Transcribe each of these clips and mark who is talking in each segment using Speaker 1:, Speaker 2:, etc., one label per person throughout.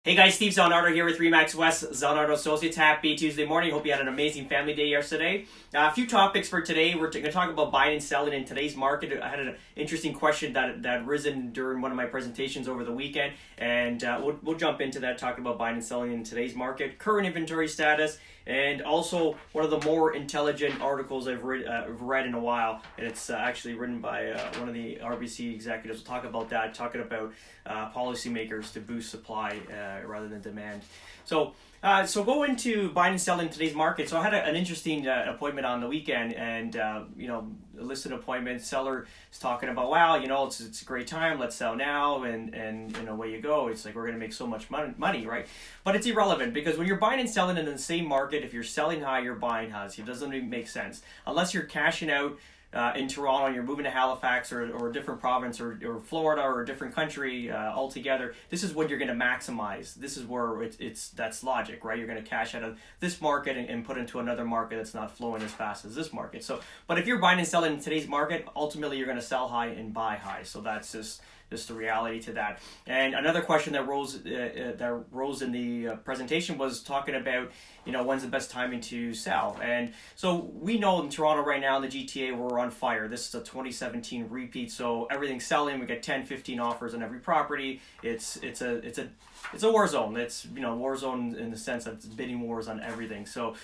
Speaker 1: Hey guys, Steve Zanardo here with Remax West, Zanardo Associates. Happy Tuesday morning. Hope you had an amazing family day yesterday. A few topics for today. We're going to talk about buying and selling in today's market. I had an interesting question that risen during one of my presentations over the weekend, and we'll jump into that, talking about buying and selling in today's market, current inventory status, and also one of the more intelligent articles I've read in a while, and it's actually written by one of the RBC executives. We'll talk about that, talking about policymakers to boost supply rather than demand. So go into buying and selling in today's market. So I had an interesting appointment on the weekend, and a listed appointment. Seller is talking about, wow, it's a great time. Let's sell now, and away you go. It's like we're going to make so much money, right? But it's irrelevant, because when you're buying and selling in the same market, if you're selling high, you're buying high. So it doesn't even make sense unless you're cashing out in Toronto and you're moving to Halifax or a different province or Florida or a different country altogether. This is what you're going to maximize. This is where that's logic, right? You're going to cash out of this market and put into another market that's not flowing as fast as this market. So, but if you're buying and selling in today's market, ultimately you're going to sell high and buy high. So that's just the reality to that. And another question that rose in the presentation was talking about, when's the best timing to sell. And so we know in Toronto right now, in the GTA, we're on fire. This is a 2017 repeat, so everything's selling. We get 10, 15 offers on every property. It's a war zone. It's war zone in the sense that it's bidding wars on everything. So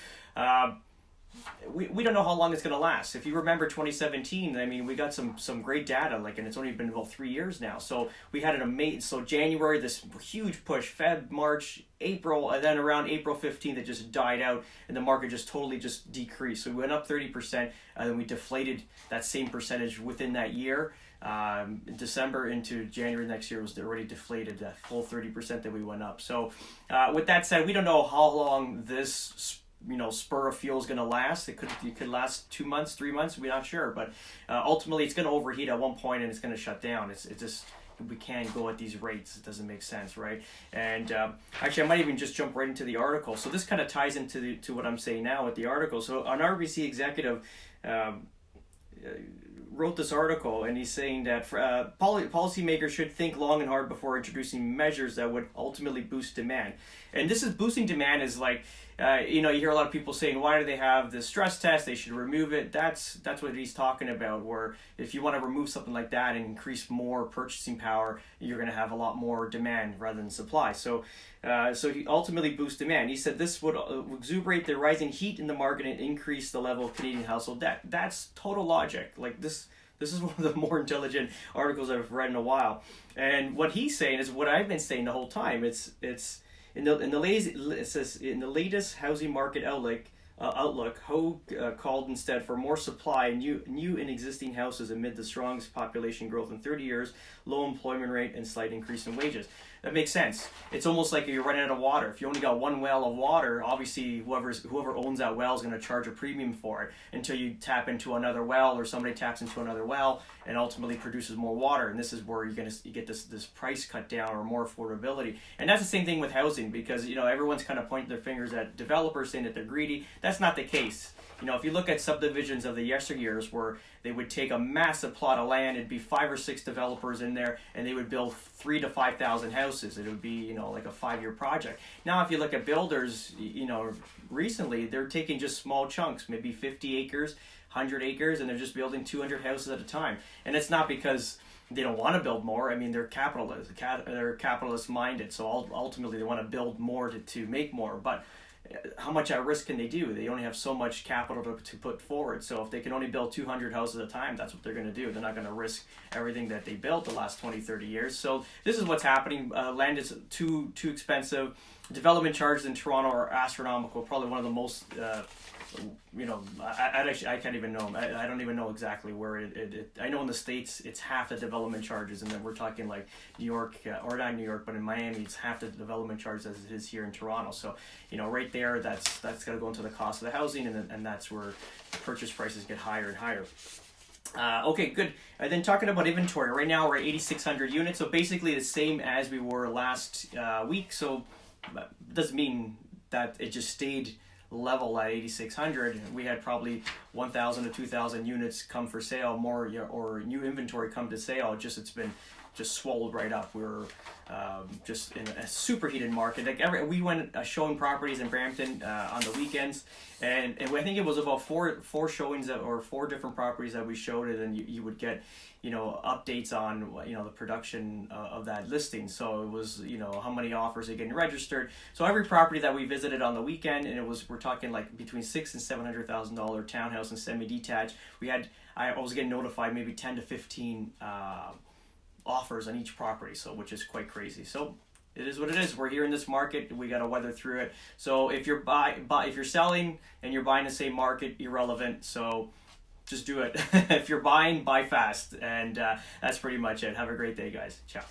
Speaker 1: we don't know how long it's going to last. If you remember 2017, I mean, we got some great data, and it's only been about 3 years now. So we had an amazing, so January, this huge push, Feb, March, April, and then around April 15th, it just died out, and the market just totally just decreased. So we went up 30%, and then we deflated that same percentage within that year. In December into January next year was already deflated, that full 30% that we went up. So with that said, we don't know how long this spur of fuel is going to last. It could last 2 months, 3 months. We're not sure, but ultimately it's going to overheat at one point and it's going to shut down. We can't go at these rates. It doesn't make sense, right? And actually, I might even just jump right into the article. So this kind of ties into what I'm saying now with the article. So an RBC executive wrote this article, and he's saying that policymakers should think long and hard before introducing measures that would ultimately boost demand. And this is boosting demand is like, you hear a lot of people saying, why do they have this stress test? They should remove it. That's what he's talking about, where if you want to remove something like that and increase more purchasing power, you're going to have a lot more demand rather than supply. So he ultimately boosts demand. He said this would exuberate the rising heat in the market and increase the level of Canadian household debt. That's total logic. This is one of the more intelligent articles I've read in a while. And what he's saying is what I've been saying the whole time. It says in the latest housing market outlook, Ho called instead for more supply, new and existing houses amid the strongest population growth in 30 years, low employment rate, and slight increase in wages. That makes sense. It's almost like you're running out of water. If you only got one well of water, obviously whoever owns that well is going to charge a premium for it until you tap into another well, or somebody taps into another well and ultimately produces more water. And this is where you get this price cut down or more affordability. And that's the same thing with housing, because everyone's kind of pointing their fingers at developers saying that they're greedy. That's not the case. If you look at subdivisions of the yesteryears where they would take a massive plot of land, it'd be 5 or 6 developers in there, and they would build 3,000 to 5,000 houses. It would be, like a 5-year project. Now, if you look at builders, recently, they're taking just small chunks, maybe 50 acres, 100 acres, and they're just building 200 houses at a time. And it's not because they don't want to build more. I mean, they're capitalists. They're capitalist minded. So ultimately, they want to build more to make more. But how much at risk can they do? They only have so much capital to put forward. So if they can only build 200 houses at a time, that's what they're going to do. They're not going to risk everything that they built the last 20, 30 years. So this is what's happening. Land is too expensive. Development charges in Toronto are astronomical. Probably one of the most, I can't even know. I don't even know exactly where it I know in the States, it's half the development charges. And then we're talking like New York, or not New York, but in Miami, it's half the development charges as it is here in Toronto. So, right there, that's got to go into the cost of the housing, and that's where purchase prices get higher and higher. Okay, good. And then talking about inventory, right now we're at 8,600 units, so basically the same as we were last week. So it doesn't mean that it just stayed level at 8,600. We had probably 1,000 to 2,000 units come for sale, more or new inventory come to sale. It's been just swelled right up. We're just in a super heated market. Like we went showing properties in Brampton on the weekends, and I think it was about four showings or 4 different properties that we showed it, and you would get updates on the production of that listing. So it was how many offers are getting registered. So every property that we visited on the weekend, and we're talking like between $600,000 and $700,000 townhouse and semi-detached. I was getting notified maybe 10 to 15 offers on each property, so which is quite crazy. So it is what it is. We're here in this market. We got to weather through it. So if you're if you're selling and you're buying the same market, irrelevant. So just do it. If you're buying, buy fast, and that's pretty much it. Have a great day, guys. Ciao.